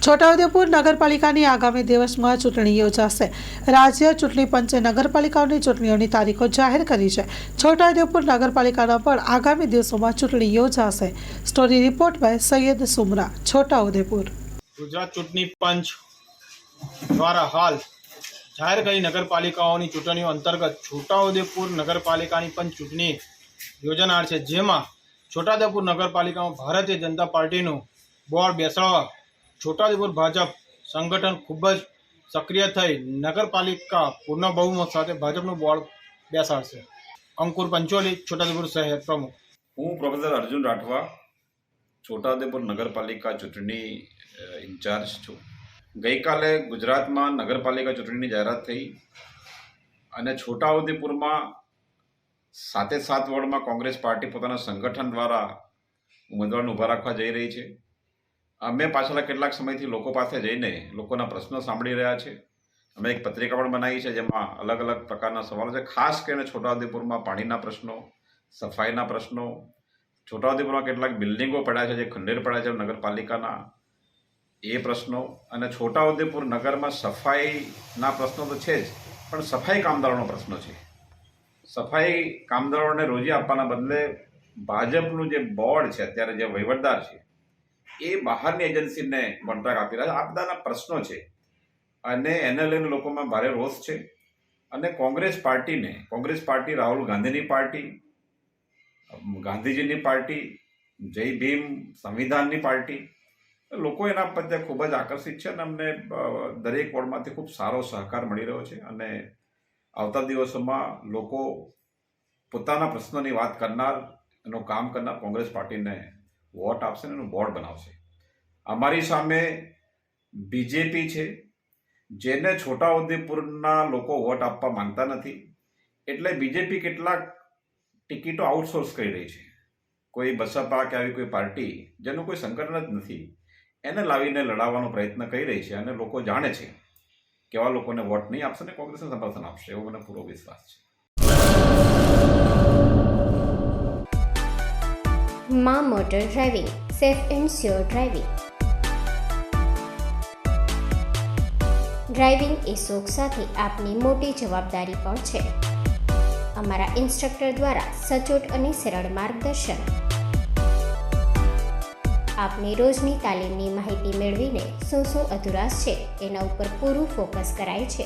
છોટાઉદેપુર નગરપાલિકાની આગામી દિવસમાં ચૂંટણી યોજાશે. રાજ્ય ચૂંટણી પંચે નગરપાલિકાઓની ચૂંટણીઓની તારીખો જાહેર કરી છે. છોટાઉદેપુર નગરપાલિકાના પણ આગામી દિવસોમાં ચૂંટણી યોજાશે. Story report by Syed Sumra, Chhota Udepur. Gujarat ચૂંટણી પંચ દ્વારા હાલ જાહેર કરી નગરપાલિકાઓની ચૂંટણીઓ અંતર્ગત છોટાઉદેપુર નગરપાલિકાની પણ ચૂંટણી યોજાનાર છે, જેમાં છોટાઉદેપુર નગરપાલિકામાં ભારતીય જનતા પાર્ટીનું બોર્ડ બેસાડવા છોટાઉદેપુર ભાજપ સંગઠન ખૂબ જ સક્રિય થઈ નગરપાલિકા પૂર્ણ બહુમત સાથે ભાજપનું બોર્ડ બેસાડશે. અંકુર પંચોલી, છોટાઉદેપુર શહેર પ્રમુખ. હું પ્રોફેસર અર્જુન રાઠવા, છોટાઉદેપુર નગરપાલિકા ચૂંટણી ઇન્ચાર્જ છું. ગઈકાલે ગુજરાતમાં નગરપાલિકા ચૂંટણીની જાહેરાત થઈ અને છોટાઉદેપુરમાં 7 વોર્ડમાં કોંગ્રેસ પાર્ટી પોતાના સંગઠન દ્વારા ઉમેદવારને ઊભા રાખવા જઈ રહી છે. અમે પાછલા કેટલાક સમયથી લોકો પાસે જઈને લોકોના પ્રશ્નો સાંભળી રહ્યા છે. અમે એક પત્રિકા પણ બનાવી છે, જેમાં અલગ અલગ પ્રકારના સવાલો છે. ખાસ કરીને છોટાઉદેપુરમાં પાણીના પ્રશ્નો, સફાઈના પ્રશ્નો, છોટાઉદેપુરમાં કેટલાક બિલ્ડિંગો પડ્યા છે જે ખંડેર પડ્યા છે નગરપાલિકાના, એ પ્રશ્નો. અને છોટાઉદેપુર નગરમાં સફાઈના પ્રશ્નો તો છે જ, પણ સફાઈ કામદારોનો પ્રશ્ન છે. સફાઈ કામદારોને રોજી આપવાના બદલે ભાજપનું જે બોર્ડ છે, અત્યારે જે વહીવટદાર છે, એ બહારની એજન્સીને કોન્ટ્રાક્ટ આપી રહ્યા છે. આ બધાના પ્રશ્નો છે અને એને લઈને લોકોમાં ભારે રોષ છે. અને કોંગ્રેસ પાર્ટી રાહુલ ગાંધીની પાર્ટી, ગાંધીજીની પાર્ટી, જય ભીમ સંવિધાનની પાર્ટી, લોકો એના પ્રત્યે ખૂબ જ આકર્ષિત છે અને અમને દરેક વોર્ડમાંથી ખૂબ સારો સહકાર મળી રહ્યો છે. અને આવતા દિવસોમાં લોકો પોતાના પ્રશ્નોની વાત કરનાર, એનું કામ કરનાર કોંગ્રેસ પાર્ટીને વોટ આપશે અને એનું બોર્ડ બનાવશે. અમારી સામે બીજેપી છે, જેને છોટાઉદેપુરના લોકો વોટ આપવા માંગતા નથી. એટલે બીજેપી કેટલાક ટિકિટો આઉટસોર્સ કરી રહી છે. કોઈ બસપા કે આવી કોઈ પાર્ટી જેનું કોઈ સંગઠન જ નથી, એને લાવીને લડાવવાનો પ્રયત્ન કરી રહી છે. અને લોકો જાણે છે કેવા લોકોને વોટ નહીં આપશે ને કોંગ્રેસને સમર્થન આપશે, એવો મને પૂરો વિશ્વાસ છે. માં motor driving, safe and sure driving. Driving એ શોખ સાથે આપની મોટી જવાબદારી પણ છે. અમારા ઇન્સ્ટ્રક્ટર દ્વારા સચોટ અને સરળ માર્ગદર્શન. આપની રોજની તાલીમની માહિતી મેળવીને શું અધુરાશ છે એના ઉપર પૂરું ફોકસ કરાય છે.